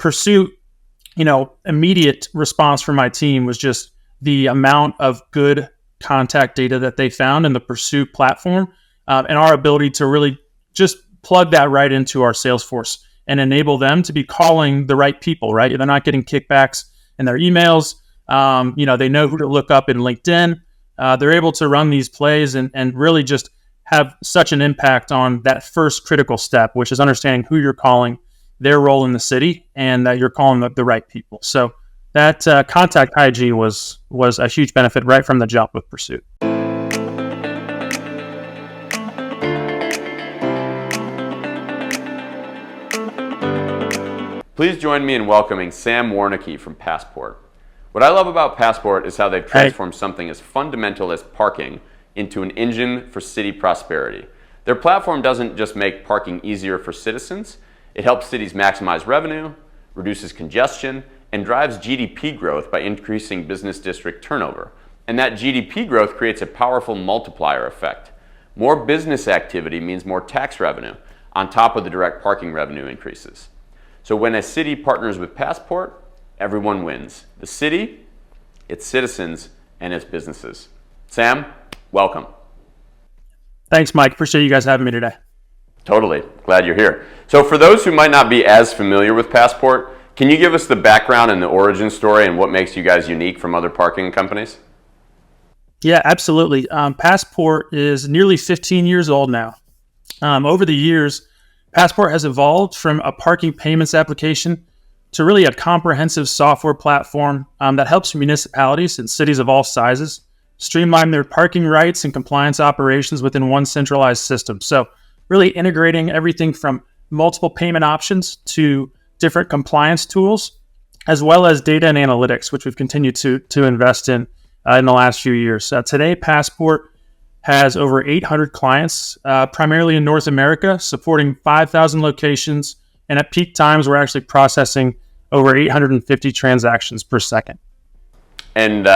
Pursuit, immediate response from my team was just the amount of good contact data that they found in the Pursuit platform, and our ability to really just plug that right into our Salesforce and enable them to be calling the right people, right? They're not getting kickbacks in their emails. They know who to look up in LinkedIn. They're able to run these plays and really just have such an impact on that first critical step, which is understanding who you're calling, their role in the city, and that you're calling the right people. So that contact hygiene was a huge benefit right from the jump with Pursuit. Please join me in welcoming Sam Warnecke from Passport. What I love about Passport is how they've transformed something as fundamental as parking into an engine for city prosperity. Their platform doesn't just make parking easier for citizens, it helps cities maximize revenue, reduces congestion, and drives GDP growth by increasing business district turnover. And that GDP growth creates a powerful multiplier effect. More business activity means more tax revenue, on top of the direct parking revenue increases. So when a city partners with Passport, everyone wins. The city, its citizens, and its businesses. Sam, welcome. Thanks, Mike. Appreciate you guys having me today. Totally. Glad you're here. So for those who might not be as familiar with Passport, can you give us the background and the origin story and what makes you guys unique from other parking companies? Yeah, absolutely. Passport is nearly 15 years old now. Over the years, Passport has evolved from a parking payments application to really a comprehensive software platform that helps municipalities and cities of all sizes streamline their parking rights and compliance operations within one centralized system. So really integrating everything from multiple payment options to different compliance tools, as well as data and analytics, which we've continued to invest in the last few years. Today, Passport has over 800 clients, primarily in North America, supporting 5,000 locations. And at peak times, we're actually processing over 850 transactions per second. And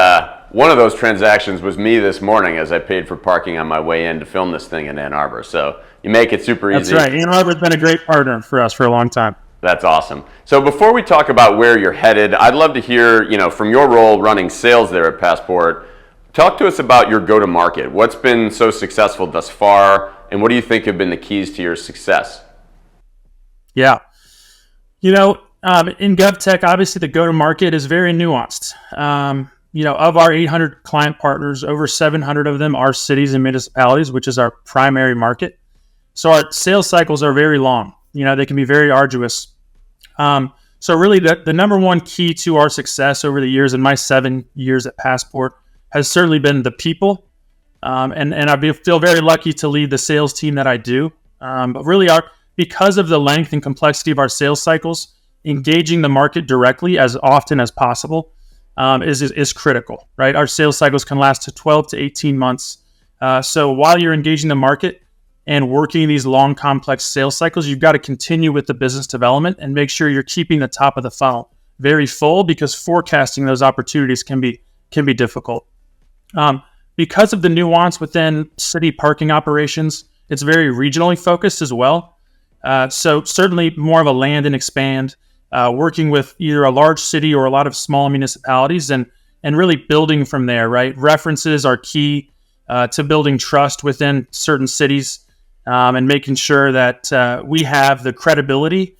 one of those transactions was me this morning as I paid for parking on my way in to film this thing in Ann Arbor. So you make it super easy. That's right. Ann Arbor's been a great partner for us for a long time. That's awesome. So before we talk about where you're headed, I'd love to hear, from your role running sales there at Passport, talk to us about your go-to-market. What's been so successful thus far, and what do you think have been the keys to your success? Yeah. In GovTech, obviously the go-to-market is very nuanced. Of our 800 client partners, over 700 of them are cities and municipalities, which is our primary market. So our sales cycles are very long. They can be very arduous. So really the number one key to our success over the years, in my 7 years at Passport, has certainly been the people. And I feel very lucky to lead the sales team that I do. But really because of the length and complexity of our sales cycles, engaging the market directly as often as possible is critical, right? Our sales cycles can last to 12 to 18 months. So while you're engaging the market and working these long, complex sales cycles, you've got to continue with the business development and make sure you're keeping the top of the funnel very full, because forecasting those opportunities can be difficult. Because of the nuance within city parking operations, it's very regionally focused as well. So certainly more of a land and expand, working with either a large city or a lot of small municipalities and really building from there, right? References are key to building trust within certain cities and making sure that we have the credibility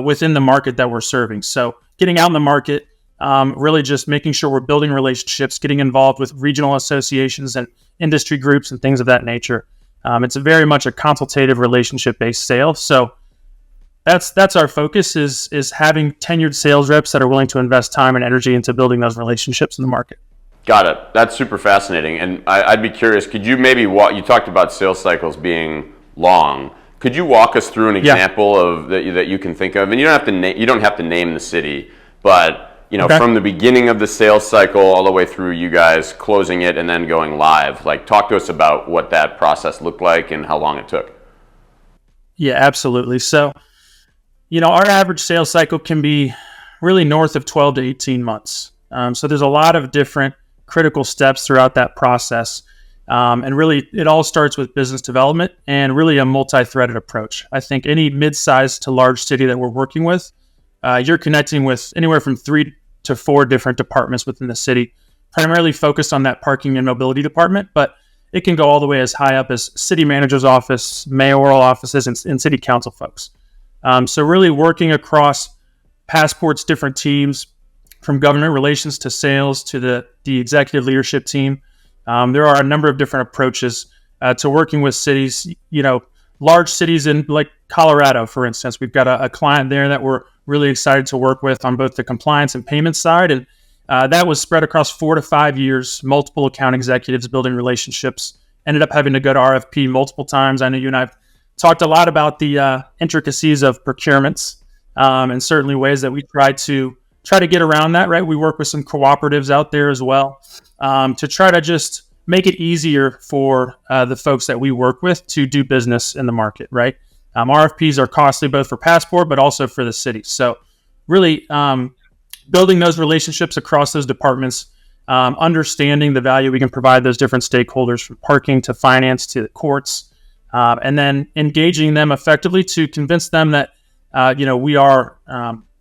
within the market that we're serving. So getting out in the market, really just making sure we're building relationships, getting involved with regional associations and industry groups and things of that nature. It's very much a consultative relationship-based sale. So that's our focus is having tenured sales reps that are willing to invest time and energy into building those relationships in the market. Got it. That's super fascinating. And I'd be curious, could you maybe you talked about sales cycles being long. Could you walk us through an example of that you can think of? And you don't have to name the city, but from the beginning of the sales cycle all the way through you guys closing it and then going live, talk to us about what that process looked like and how long it took. Yeah, absolutely. So, our average sales cycle can be really north of 12 to 18 months. So there's a lot of different critical steps throughout that process. And really, it all starts with business development and really a multi-threaded approach. I think any mid-sized to large city that we're working with, you're connecting with anywhere from 3 to 4 different departments within the city, primarily focused on that parking and mobility department, but it can go all the way as high up as city manager's office, mayoral offices, and city council folks. So really working across Passport's different teams, from government relations to sales to the executive leadership team. There are a number of different approaches to working with cities, large cities in like Colorado, for instance. We've got a client there that we're really excited to work with on both the compliance and payment side. And that was spread across 4 to 5 years, multiple account executives building relationships, ended up having to go to RFP multiple times. I know you and I have talked a lot about the intricacies of procurements and certainly ways that we try to get around that, right? We work with some cooperatives out there as well to try to just make it easier for the folks that we work with to do business in the market, right? RFPs are costly both for Passport, but also for the city. So really building those relationships across those departments, understanding the value we can provide those different stakeholders, from parking to finance to the courts, and then engaging them effectively to convince them that, we are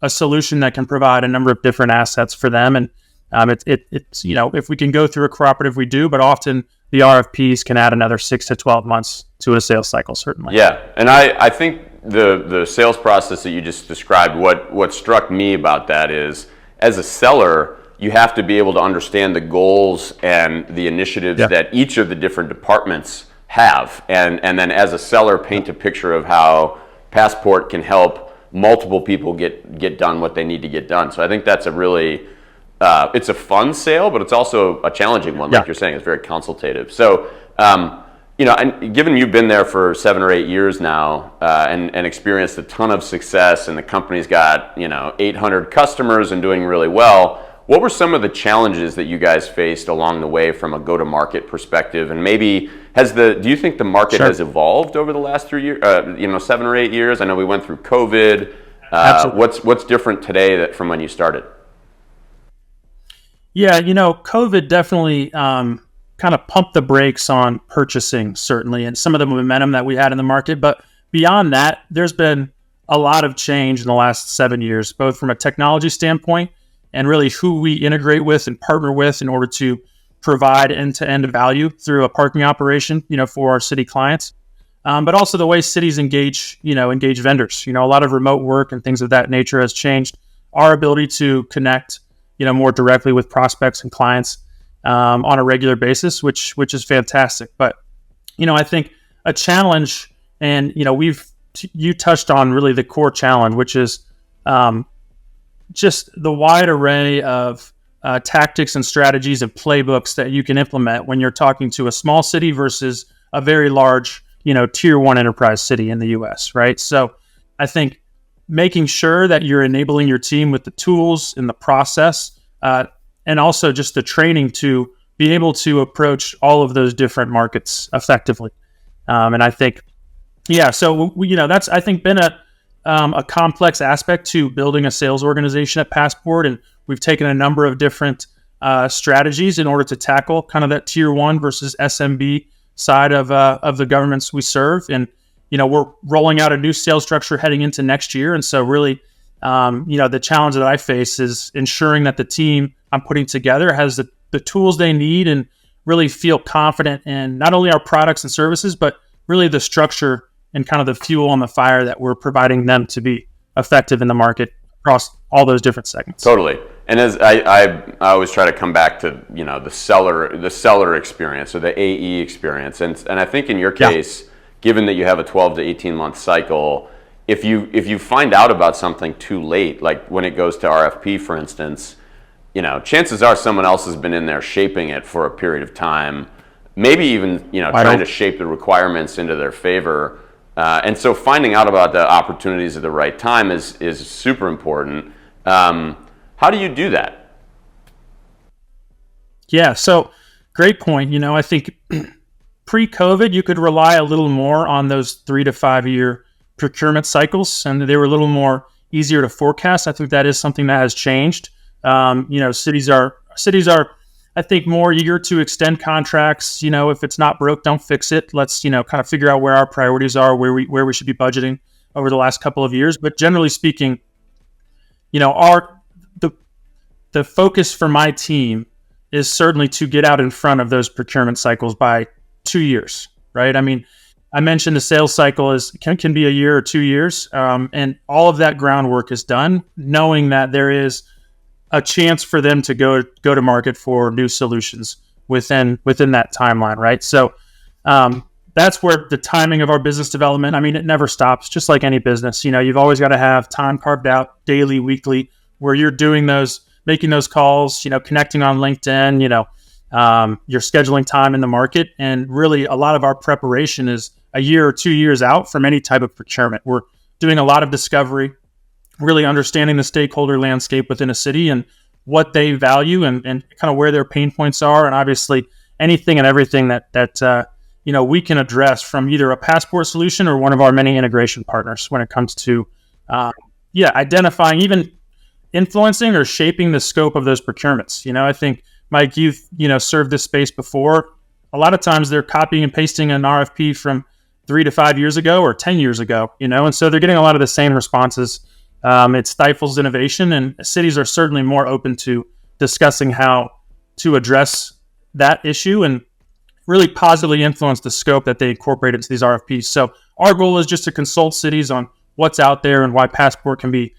a solution that can provide a number of different assets for them. And it's if we can go through a cooperative, we do, but often the RFPs can add another 6 to 12 months to a sales cycle, certainly. Yeah, and I think the sales process that you just described, what struck me about that is, as a seller, you have to be able to understand the goals and the initiatives that each of the different departments have, and then as a seller, paint a picture of how Passport can help multiple people get done what they need to get done. So I think that's a really it's a fun sale, but it's also a challenging one, like you're saying. It's very consultative. So and given you've been there for 7 or 8 years now and experienced a ton of success, and the company's got 800 customers and doing really well, what were some of the challenges that you guys faced along the way from a go-to-market perspective? And maybe do you think the market has evolved over the last 3 years? 7 or 8 years. I know we went through COVID. What's different today from when you started? Yeah, COVID definitely kind of pumped the brakes on purchasing, certainly, and some of the momentum that we had in the market. But beyond that, there's been a lot of change in the last 7 years, both from a technology standpoint and really who we integrate with and partner with in order to provide end-to-end value through a parking operation, for our city clients. But also the way cities engage vendors. A lot of remote work and things of that nature has changed our ability to connect, more directly with prospects and clients on a regular basis, which is fantastic. But, I think a challenge, and, you touched on really the core challenge, which is just the wide array of tactics and strategies and playbooks that you can implement when you're talking to a small city versus a very large, tier 1 enterprise city in the US, right? So I think making sure that you're enabling your team with the tools and the process, and also just the training to be able to approach all of those different markets effectively. And I think, so that's, I think, been a complex aspect to building a sales organization at Passport, and we've taken a number of different strategies in order to tackle kind of that tier 1 versus SMB side of the governments we serve. And we're rolling out a new sales structure heading into next year, and so really, the challenge that I face is ensuring that the team I'm putting together has the tools they need and really feel confident in not only our products and services, but really the structure and kind of the fuel on the fire that we're providing them to be effective in the market across all those different segments. Totally. And as I always try to come back to the seller experience or the AE experience, and I think in your case, given that you have a 12 to 18 month cycle, if you find out about something too late, like when it goes to RFP, for instance, chances are someone else has been in there shaping it for a period of time, maybe even trying to shape the requirements into their favor. And so finding out about the opportunities at the right time is super important. How do you do that? Yeah, so great point. I think pre-COVID, you could rely a little more on those 3 to 5 year procurement cycles, and they were a little more easier to forecast. I think that is something that has changed. Cities are, I think, more eager to extend contracts. If it's not broke, don't fix it. Let's, kind of figure out where our priorities are, where we should be budgeting over the last couple of years. But generally speaking, the the focus for my team is certainly to get out in front of those procurement cycles by 2 years, right? I mean, I mentioned the sales cycle can be a year or 2 years, and all of that groundwork is done, knowing that there is a chance for them to go to market for new solutions within that timeline, right? So that's where the timing of our business development, I mean, it never stops, just like any business. You've always got to have time carved out daily, weekly, where you're making those calls, connecting on LinkedIn, you're scheduling time in the market. And really a lot of our preparation is a year or 2 years out from any type of procurement. We're doing a lot of discovery, really understanding the stakeholder landscape within a city and what they value and kind of where their pain points are. And obviously anything and everything that we can address from either a Passport solution or one of our many integration partners when it comes to, identifying, even influencing or shaping the scope of those procurements. I think, Mike, you've, served this space before. A lot of times they're copying and pasting an RFP from 3 to 5 years ago or 10 years ago, and so they're getting a lot of the same responses. It stifles innovation, and cities are certainly more open to discussing how to address that issue and really positively influence the scope that they incorporate into these RFPs. So our goal is just to consult cities on what's out there and why Passport can be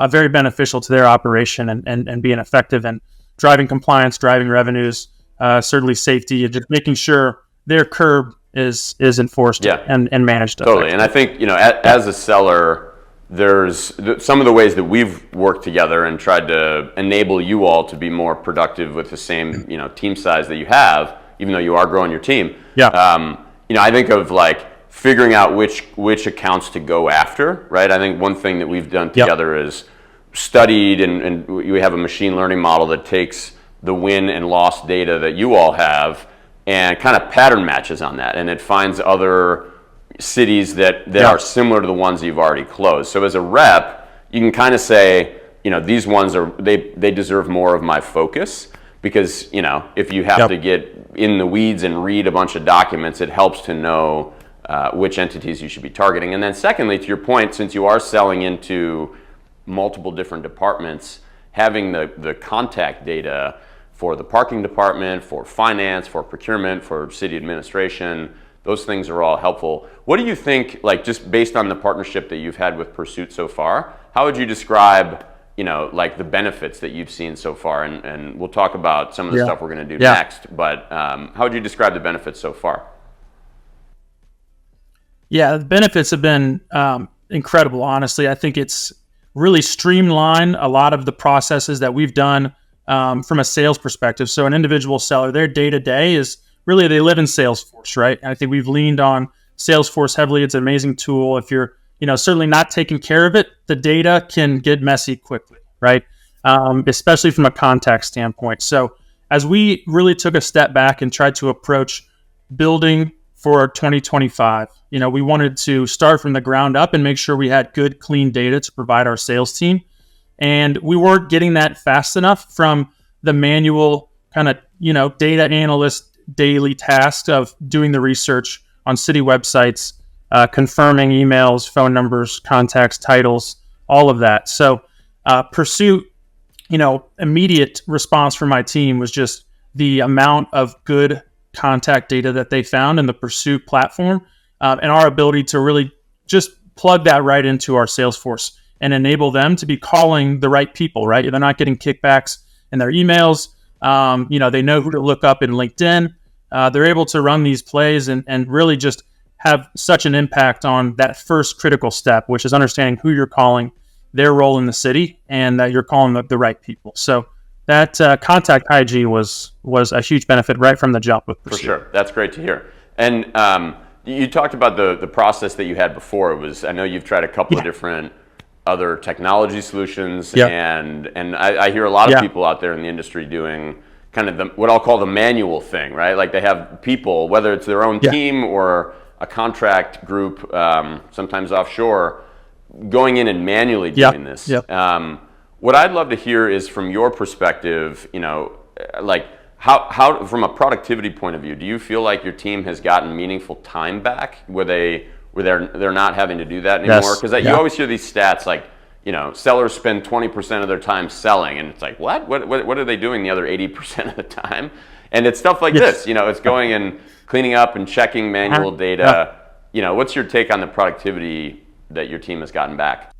very beneficial to their operation and being effective and driving compliance, driving revenues, certainly safety, and just making sure their curb is enforced and managed. Totally. And I think, as a seller, there's some of the ways that we've worked together and tried to enable you all to be more productive with the same, team size that you have, even though you are growing your team. I think of like figuring out which accounts to go after, right? I think one thing that we've done together is studied and we have a machine learning model that takes the win and loss data that you all have and kind of pattern matches on that. And it finds other cities that are similar to the ones that you've already closed. So as a rep, you can kind of say, these ones they deserve more of my focus because, if you have to get in the weeds and read a bunch of documents, it helps to know which entities you should be targeting. And then secondly, to your point, since you are selling into multiple different departments, having the contact data for the parking department, for finance, for procurement, for city administration, those things are all helpful. What do you think, like just based on the partnership that you've had with Pursuit so far, how would you describe, like the benefits that you've seen so far? And we'll talk about some of the stuff we're going to do next, but how would you describe the benefits so far? Yeah, the benefits have been incredible, honestly. I think it's really streamlined a lot of the processes that we've done from a sales perspective. So an individual seller, their day-to-day is really, they live in Salesforce, right? And I think we've leaned on Salesforce heavily. It's an amazing tool. If you're, certainly not taking care of it, the data can get messy quickly, right? Especially from a contact standpoint. So as we really took a step back and tried to approach building for 2025, we wanted to start from the ground up and make sure we had good, clean data to provide our sales team. And we weren't getting that fast enough from the manual kind of, data analyst daily task of doing the research on city websites, confirming emails, phone numbers, contacts, titles, all of that. So Pursuit, immediate response from my team was just the amount of good contact data that they found in the Pursuit platform, and our ability to really just plug that right into our Salesforce and enable them to be calling the right people, right? They're not getting kickbacks in their emails. They know who to look up in LinkedIn. They're able to run these plays and really just have such an impact on that first critical step, which is understanding who you're calling, their role in the city, and that you're calling the right people. So that contact hygiene was a huge benefit right from the jump with Pursuit. For sure. That's great to hear. And you talked about the process that you had before. I know you've tried a couple of different other technology solutions, and I hear a lot of people out there in the industry doing kind of what I'll call the manual thing, right? Like they have people, whether it's their own team or a contract group, sometimes offshore, going in and manually doing this. What I'd love to hear is from your perspective, like how from a productivity point of view, do you feel like your team has gotten meaningful time back where they're not having to do that anymore? Because you always hear these stats like, sellers spend 20% of their time selling, and it's like, what are they doing the other 80% of the time? And it's stuff like this, it's going and cleaning up and checking manual data. What's your take on the productivity that your team has gotten back?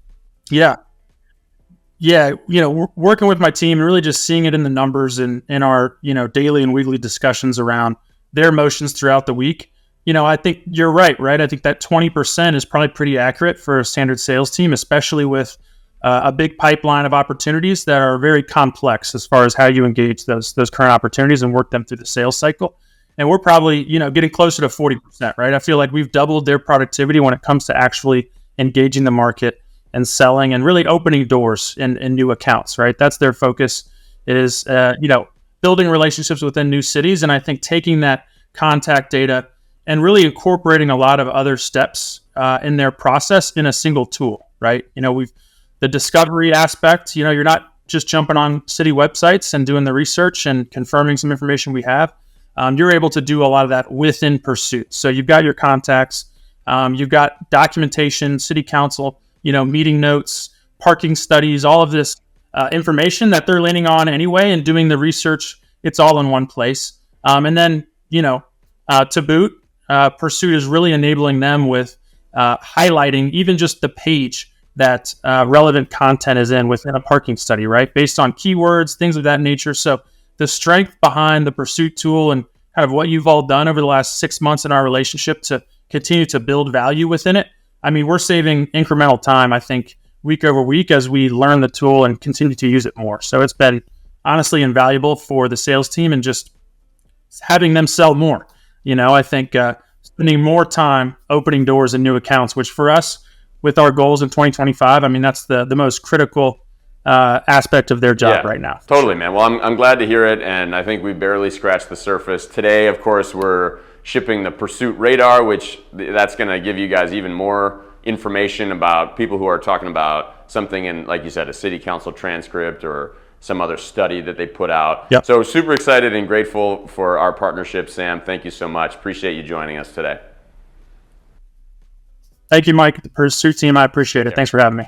Yeah. Working with my team and really just seeing it in the numbers and in our, daily and weekly discussions around their motions throughout the week. I think you're right? I think that 20% is probably pretty accurate for a standard sales team, especially with a big pipeline of opportunities that are very complex as far as how you engage those current opportunities and work them through the sales cycle. And we're probably, getting closer to 40%, right? I feel like we've doubled their productivity when it comes to actually engaging the market and selling and really opening doors in new accounts, right? That's their focus is, building relationships within new cities. And I think taking that contact data and really incorporating a lot of other steps in their process in a single tool, right? The discovery aspect, you're not just jumping on city websites and doing the research and confirming some information we have. You're able to do a lot of that within Pursuit. So you've got your contacts, you've got documentation, city council, meeting notes, parking studies, all of this information that they're leaning on anyway and doing the research. It's all in one place. And then, to boot, Pursuit is really enabling them with highlighting even just the page that relevant content is in within a parking study, right? Based on keywords, things of that nature. So the strength behind the Pursuit tool and kind of what you've all done over the last 6 months in our relationship to continue to build value within it. I mean, we're saving incremental time, I think, week over week as we learn the tool and continue to use it more. So it's been honestly invaluable for the sales team and just having them sell more. I think spending more time opening doors in new accounts, which for us, with our goals in 2025, I mean, that's the most critical aspect of their job right now. Totally, man. Well, I'm glad to hear it, and I think we barely scratched the surface. Today, of course, we're shipping the Pursuit Radar, which that's going to give you guys even more information about people who are talking about something in, like you said, a city council transcript or some other study that they put out. Yep. So super excited and grateful for our partnership, Sam. Thank you so much. Appreciate you joining us today. Thank you, Mike, the Pursuit team. I appreciate it. Thanks for having me.